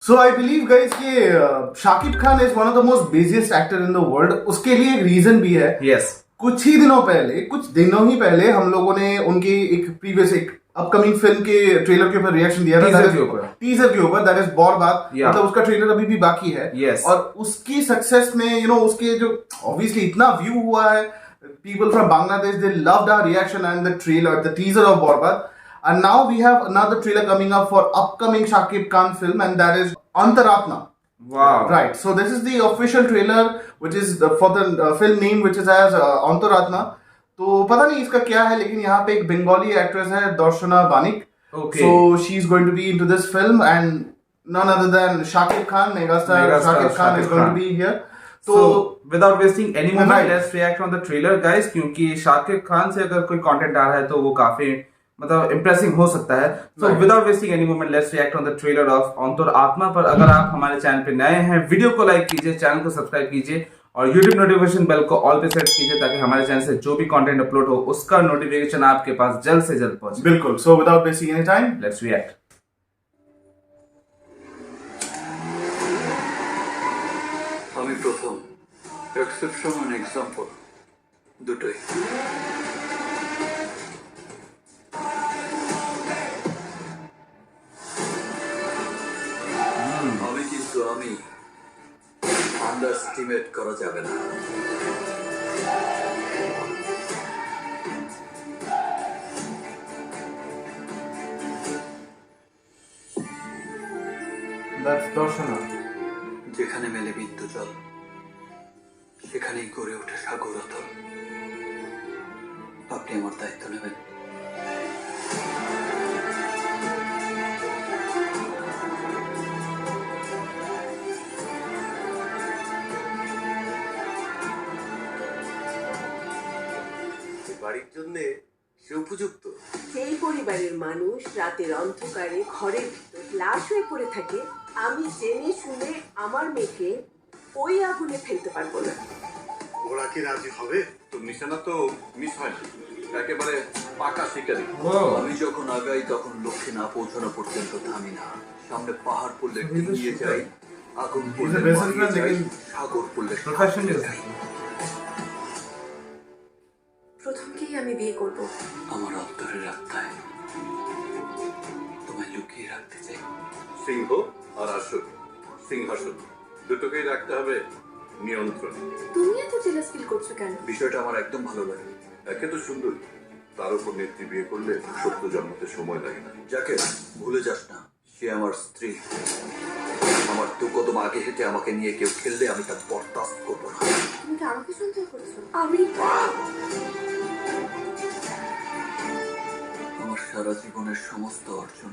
So I believe guys कि Shakib Khan is one of the most busiest actor in the world. उसके लिए एक reason भी है। यस कुछ दिनों ही पहले हम लोगों ने उनकी एक अपकमिंग फिल्म के ट्रेलर के ऊपर रिएक्शन दिया था। टीजर के ऊपर दैट इज बॉरबाद। मतलब उसका ट्रेलर अभी भी बाकी है। Yes. और उसकी सक्सेस में उसके जो ऑब्वियसली इतना व्यू हुआ है, people from Bangladesh, they loved our reaction and the teaser of Borbad. And now we have another trailer coming up for upcoming Shakib Khan film, and that is Antaratma. Wow Right. So this is the official trailer, which is for the film name, which is as Antaratma. तो पता नहीं इसका क्या है, लेकिन यहाँ पे एक बंगाली एक्ट्रेस है दर्शना Banik. Okay. So she's going to be into this film, and none other than Shakib Khan, megastar Shakib Khan is going to be here. So without wasting any moment, Right. let's react on the trailer, guys. क्योंकि शाकिब खान से अगर कोई content आ रहा है तो वो काफी मतलब इम्प्रेसिंग हो सकता है. So Right. without wasting any moment, let's react on the trailer of अंतरात्मा. पर अगर आप हमारे चैनल पे नए हैं, वीडियो को लाइक कीजिए, चैनल को सब्सक्राइब कीजिए और YouTube नोटिफिकेशन बेल को ऑल पे सेट कीजिए ताकि हमारे चैनल से जो भी कंटेंट अपलोड हो उसका नोटिफिकेशन आपके पास जल्द से जल्द पहुंचे. बिल्कुल. So without wasting any time, Let's react. আমি প্রথম এক্সেপশন অ্যান্ড এক্সাম্পল দুটোই। আমি আন্ডারস্টিমেট করা যাবে না। that's Darshana. যেখানে মেলে বিন্দু জল সেখানেই গড়ে ওঠে সাগর অতল। আপনি আমার দায়িত্ব নেবেন। বাড়ির জন্য সে উপযুক্ত। সেই পরিবারের মানুষ রাতের অন্ধকারে ঘরের ভিতর লাশ হয়ে পড়ে থাকে, আমি জেনে শুনে আমার মেয়েকে ওই আগুনে ফেলতে পারবো না। ওরা কি রাজি হবে? তো নিশানা তো মিস হয় না, একেবারে পাকা শিকারি। আমি যখন আগাই তখন লক্ষ্যে না পৌঁছানো পর্যন্ত থামি না। সামনে পাহাড় পড়লে ডিঙিয়ে যাই, আগুন পড়লে মারিয়ে যাই, সাগর পড়লে Professional. প্রথমকেই আমি বিয়ে করব। আমার অন্তরের আত্মায় তোমায় লুকিয়ে রাখতে চাই। সিংহ আর আসন, সিংহাসন দুটোকেই রাখতে হবে নিয়ন্ত্রণ। তুমি এত জেলাস ফিল করছো কেন? বিষয়টা আমার একদম ভালো লাগে। একে তো সুন্দর, তার উপর নেত্রী বিয়ে করলে সত্য জন্মতে সময় লাগে না। যাকে ভুলে যাস না, সে আমার স্ত্রী। আমার দু কদম আগে হেঁটে আমাকে নিয়ে কেউ খেললে আমি তা বরদাস্ত করবো না। তুমি কি আমাকে সন্দেহ করছো? আমি আমার সারা জীবনের সমস্ত অর্জন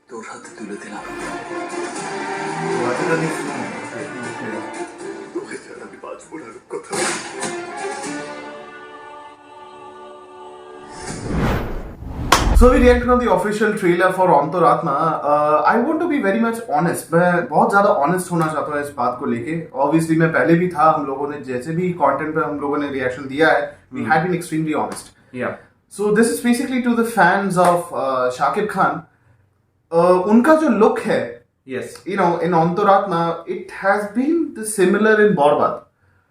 তোর হাতে তুলে দিলাম। তোকে ছাড়া আমি বাঁচবো না কথা। So we reacted on the official trailer for Antaratma. I want to be very much honest. मैं बहुत ज़्यादा honest होना चाहता हूँ इस बात को लेके. Obviously मैं पहले भी था, हम लोगों ने जैसे भी content पे हम लोगों ने reaction दिया है, we had been extremely honest. Yeah. So this is basically to the fans of Shakib Khan. उनका जो look है, Yes. in Antaratma, it has been similar in Borbad.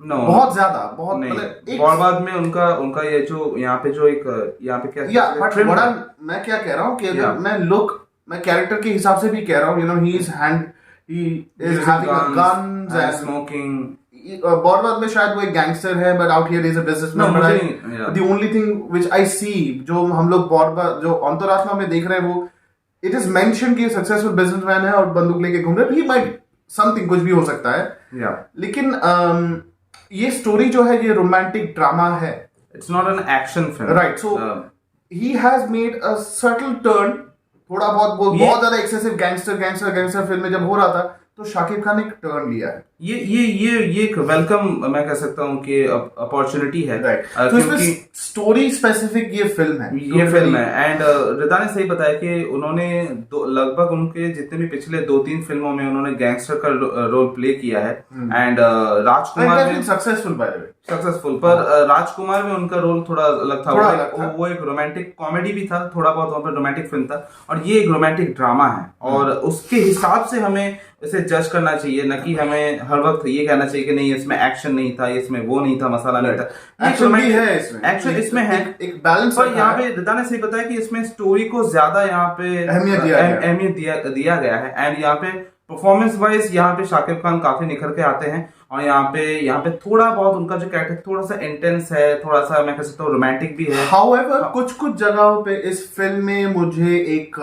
No. बहुत ज़्यादा, बहुत नहीं. मतलब एक बॉर्बाद में उनका ये जो यहाँ पे जो एक यहाँ पे क्या बट मैं क्या कह रहा हूँ कि अगर मैं कैरेक्टर के हिसाब से भी कह रहा हूँ, he is having guns and smoking. बॉर्बाद में शायद वो एक गैंगस्टर है, but out here is a businessman. The only thing which I see, जो हम लोग बॉर्बाद जो अंतरात्मा में देख रहे हैं, वो इट इज मेंशन कि सक्सेसफुल बिजनेसमैन है और बंदूक लेके घूम रहे हैं. ही माइट समथिंग, कुछ भी हो सकता है. Yeah. लेकिन ये स्टोरी जो है ये रोमांटिक ड्रामा है. It's not an action film. Right. So he has made a subtle turn. थोड़ा बहुत ज्यादा एक्सेसिव गैंगस्टर फिल्म में जब हो रहा था, तो शाकिब खान ने एक टर्न लिया है. ये एक वेलकम मैं कह सकता हूँ कि अपॉर्चुनिटी है. राइट. तो इसमें स्टोरी स्पेसिफिक ये फिल्म है. एंड रिता ने सही बताया कि उन्होंने लगभग उनके जितने भी पिछले 2-3 फिल्मों में उन्होंने गैंगस्टर का रोल प्ले किया है. एंड राजकुमार में successful by the way. Successful, पर राजकुमार में उनका रोल थोड़ा अलग था. वो एक रोमांटिक कॉमेडी भी था, थोड़ा बहुत वहाँ पर रोमांटिक फिल्म था, और ये एक रोमांटिक ड्रामा है. और उसके हिसाब से हमें इसे जज करना चाहिए, ना कि हमें हर वक्त ये कहना चाहिए कि नहीं इसमें एक्शन नहीं था, इसमें वो नहीं था, मसाला नहीं था। एक्शन भी है इसमें, एक्शन इसमें है, एक बैलेंस। पर यहाँ पे रिदा ने सही बताया कि इसमें स्टोरी को ज्यादा यहाँ पे अहमियत दिया गया है। एंड यहाँ पे परफॉर्मेंस वाइज यहाँ पे शाकिब खान काफी निखर के आते हैं, और यहाँ पे थोड़ा बहुत उनका जो कैरेक्टर थोड़ा सा इंटेंस है, थोड़ा सा मैं कह सकता हूँ रोमांटिक भी है। However, कुछ जगहों पे इस फिल्म में मुझे एक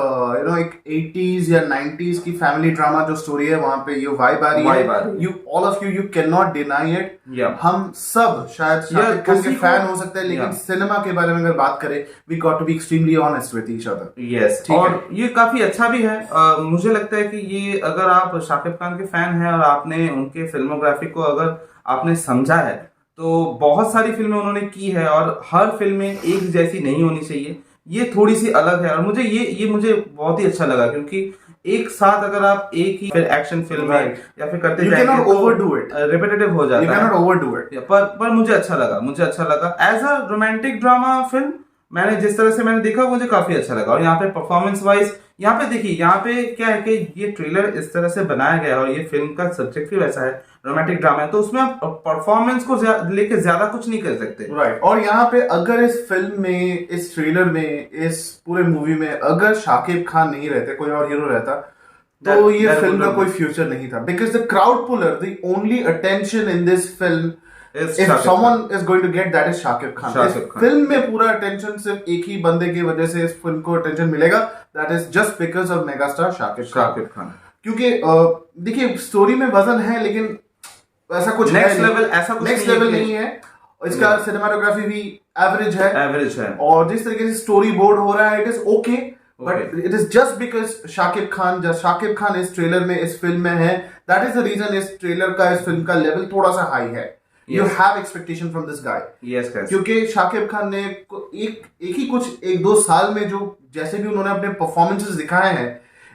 एक 80s या 90s की फैमिली ड्रामा जो स्टोरी है वहां पे ये वाइब आ रही है। You all of you can not deny it. हम सब शायद शाकिब खान के फैन हो सकते हैं, लेकिन सिनेमा के बारे में अगर बात करें, we got to be extremely honest with each other. Yes, और ये काफी अच्छा भी है। मुझे लगता है कि ये अगर आप शाकिब खान के फैन हैं और आपने उनके फिल्मोग्राफी को अगर आपने समझा है, तो बहुत सारी फिल्में उन्होंने की है और हर फिल्में एक जैसी नहीं होनी चाहिए, ये थोड़ी सी अलग है। और मुझे ये मुझे बहुत ही अच्छा लगा, क्योंकि एक साथ अगर आप एक ही फिर एक्शन फिल्म है या फिर करते जाएंगे तो रिपीटेटिव हो जाता है। पर मुझे अच्छा लगा as a romantic drama film. मैंने जिस तरह से मैंने देखा मुझे काफी अच्छा लगा। और यहाँ पे परफॉर्मेंस वाइज यहाँ पे देखिए, यहाँ पे क्या है कि ये ट्रेलर इस तरह से बनाया गया है और ये फिल्म का सब्जेक्ट भी वैसा है, रोमांटिक ड्रामा है, तो उसमें आप परफॉर्मेंस को लेके ज्यादा कुछ नहीं कर सकते। राइट। और यहाँ पे अगर इस फिल्म में, इस ट्रेलर में, इस पूरे मूवी में अगर शाकिब खान नहीं रहते, कोई और हीरो रहता, तो ये फिल्म का कोई फ्यूचर नहीं था। Because the crowd puller, the only attention in this film, if someone is going to get that is Shakib Khan. इस फिल्म में पूरा अटेंशन सिर्फ एक ही बंदे की वजह से इस फिल्म को अटेंशन मिलेगा, that is just because of megastar Shakib Khan. क्योंकि देखिए स्टोरी में वजन है, लेकिन ऐसा कुछ नेक्स्ट लेवल नहीं है। इसका सिनेमाटोग्राफी भी एवरेज है, और जिस तरीके से स्टोरी बोर्ड हो रहा है, it is okay, but it is just because Shakib Khan इस ट्रेलर में, इस फिल्म में है, दैट इज द रीजन इस ट्रेलर का, इस फिल्म का लेवल थोड़ा सा हाई है। You have expectation from this guy. Yes, guys. क्योंकि शाकिब खान ने एक दो साल में जो जैसे भी उन्होंने अपने परफॉर्मेंसेस दिखाए हैं,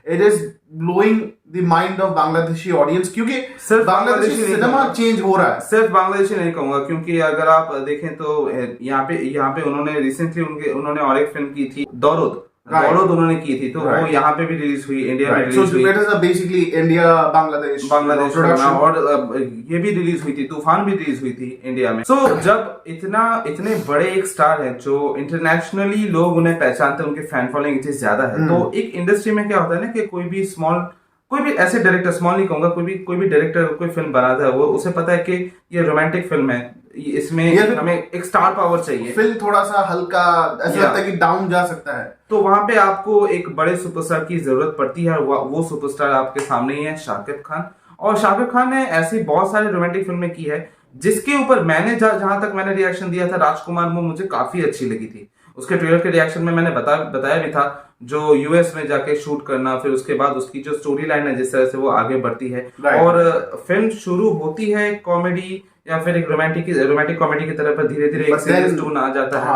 it is blowing the mind of Bangladeshi audience, क्योंकि सिर्फ बांग्लादेशी सिनेमा चेंज हो रहा है। सिर्फ बांग्लादेशी नहीं कहूंगा, क्योंकि अगर आप देखें तो यहाँ पे उन्होंने रिसेंटली उन्होंने और एक फिल्म की थी दौरद उन्होंने की थी, तो वो यहाँ पे भी रिलीज हुई, इंडिया में रिलीज हुई। बेसिकली इंडिया बांग्लादेश और ये भी रिलीज हुई थी, तूफान भी रिलीज हुई थी इंडिया में। सो जब इतने बड़े एक स्टार हैं जो इंटरनेशनली लोग उन्हें पहचानते हैं, उनकी फैन फॉलोइंग इतनी ज्यादा है, तो एक इंडस्ट्री में क्या होता है ना कि कोई भी ऐसे डायरेक्टर, स्मॉल नहीं कहूंगा, कोई भी डायरेक्टर कोई फिल्म बनाता है, वो उसे पता है कि ये रोमांटिक फिल्म है, इसमें हमें एक स्टार पावर चाहिए, फिल्म थोड़ा सा हल्का ऐसा लगता है कि डाउन जा सकता है, तो वहां पे आपको एक बड़े सुपरस्टार की जरूरत पड़ती है। वो सुपरस्टार आपके सामने ही है, शाकिब खान। और शाकिब खान ने ऐसी बहुत सारी रोमांटिक फिल्में की है, जिसके ऊपर मैंने जहां तक मैंने रिएक्शन दिया था, राजकुमार वो मुझे काफी अच्छी लगी थी। उसके ट्रेलर के रिएक्शन में मैंने बताया भी था, जो यूएस में जाके शूट करना, फिर उसके बाद उसकी जो स्टोरी लाइन है, जिस तरह से वो आगे बढ़ती है, और फिल्म शुरू होती है कॉमेडी या फिर एक रोमांटिक कॉमेडी की तरह, पर धीरे धीरे एक सीरियस टोन आ जाता है,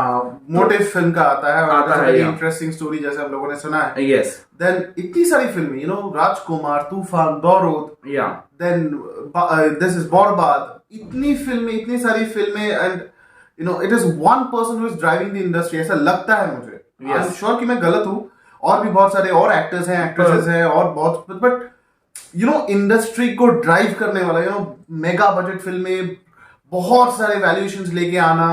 मोटिव फिल्म का आता है इंटरेस्टिंग स्टोरी जैसे हम लोगों ने सुना है। यस, देन इतनी सारी फिल्में, राजकुमार, तूफान, दौरद, देन दिस इज बर्बाद, इतनी सारी फिल्में, and it is one person who is driving the industry, ऐसा लगता है मुझे। I'm sure कि मैं गलत हूँ, और भी बहुत सारे और एक्टर्स हैं, एक्ट्रेसेस हैं, और बहुत, बट इंडस्ट्री को ड्राइव करने वाला, मेगा बजट फिल्में, बहुत सारे वैल्यूएशंस लेके आना,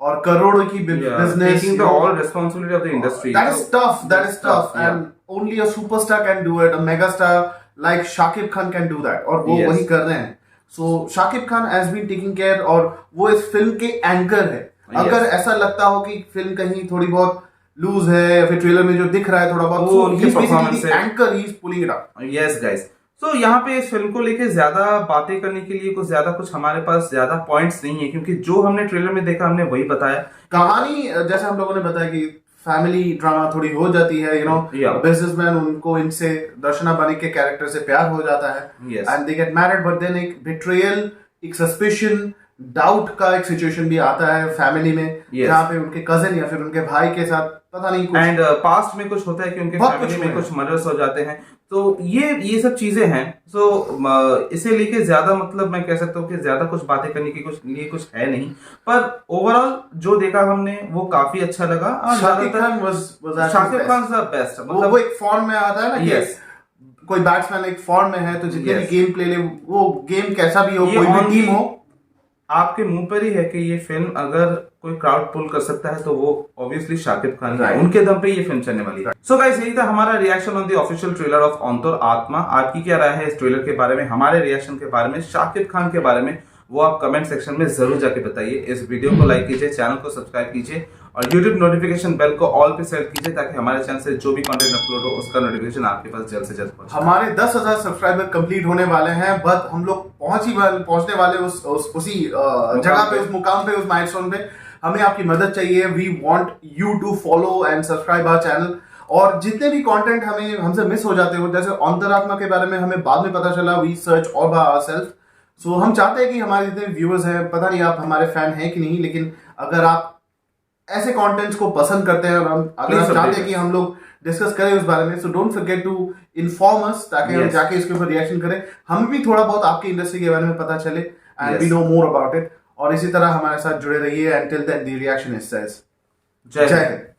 और करोड़ों की business, taking the all responsibility of the industry. That is tough, and only a superstar can do it. A megastar like Shakib Khan can do that, और वो वही कर रहे हैं। So Shakib Khan has been taking care, और वो इस film के एंकर है। अगर ऐसा लगता हो कि फिल्म कहीं थोड़ी बहुत लूज है, या फिर ट्रेलर में जो दिख रहा है थोड़ा बहुत, वो उनकी परफॉर्मेंस है, anchor, he is pulling it up. Yes guys, so यहाँ पे इस फिल्म को लेके ज्यादा बातें करने के लिए कुछ हमारे पास ज्यादा पॉइंट्स नहीं है, क्योंकि जो हमने ट्रेलर में देखा हमने वही बताया। कहानी जैसे हम लोगों ने बताया कि फैमिली ड्रामा थोड़ी हो जाती है, बिजनेसमैन, उनको इनसे दर्शना बानी के कैरेक्टर से प्यार हो जाता है, and they get married, but then एक बिट्रेयल, एक सस्पिशन, डाउट का एक सिचुएशन भी आता है फैमिली में, जहाँ पे उनके कजिन या फिर उनके भाई के साथ पता नहीं कुछ, एंड पास्ट में कुछ होता है कि उनके फैमिली में कुछ मर्डर्स हो जाते हैं, तो ये सब चीजें हैं। सो इसे लेके ज्यादा, मतलब मैं कह सकता हूँ कि ज्यादा कुछ बातें करने की कुछ है नहीं, पर ओवरऑल जो देखा हमने वो काफी अच्छा लगा। Shakib Khan was Shakib Khan the best, मतलब वो एक फॉर्म में आता है ना, यस, कोई बैट्समैन एक फॉर्म में है तो जितने भी गेम प्ले ले, वो गेम कैसा भी हो, ये कोई भी only टीम हो, आपके मुंह पर ही है कि ये फिल्म अगर कोई क्राउड पुल कर सकता है तो वो ऑब्वियसली शाकिब खान है, उनके दम पे ये फिल्म चलने वाली है। सो गाइस, यही था हमारा reaction on the official trailer of अंतर आत्मा। आपकी क्या राय है इस ट्रेलर के बारे में, हमारे रिएक्शन के बारे में, शाकिब खान के बारे में, वो आप कमेंट सेक्शन में जरूर जाके बताइए। इस वीडियो को लाइक कीजिए, चैनल को सब्सक्राइब कीजिए और यूट्यूब नोटिफिकेशन बेल को ऑल पे सेट कीजिए ताकि हमारे चैनल से जो भी कंटेंट अपलोड हो उसका नोटिफिकेशन आपके पास जल्द से जल्द पहुंचे। हमारे 10,000 सब्सक्राइबर कंप्लीट होने वाले हैं, बट हम लोग पहुंचने वाले उसी जगह पे, उस मुकाम पे, उस माइलस्टोन पे। हमें आपकी मदद चाहिए। We want you to follow and subscribe our channel. और जितने भी कंटेंट हमसे मिस हो जाते हो, जैसे अंतरात्मा के बारे में हमें बाद में पता चला, we search all by ourselves. So हम चाहते हैं कि हमारे जितने व्यूअर्स हैं, पता नहीं आप हमारे फैन हैं कि नहीं, लेकिन अगर आप ऐसे कंटेंट्स को पसंद करते हैं और अगर आप चाहते हैं कि हम लोग डिस्कस करें उस बारे में, so don't forget to inform us ताकि हम जाके इसके ऊपर रिएक्शन करें। हमें भी थोड़ा बहुत आपकी इंडस्ट्री के बारे में पता चले and we know more about it. और इसी तरह हमारे साथ जुड़े रहिए। Until then, the reaction is says, जय हिंद।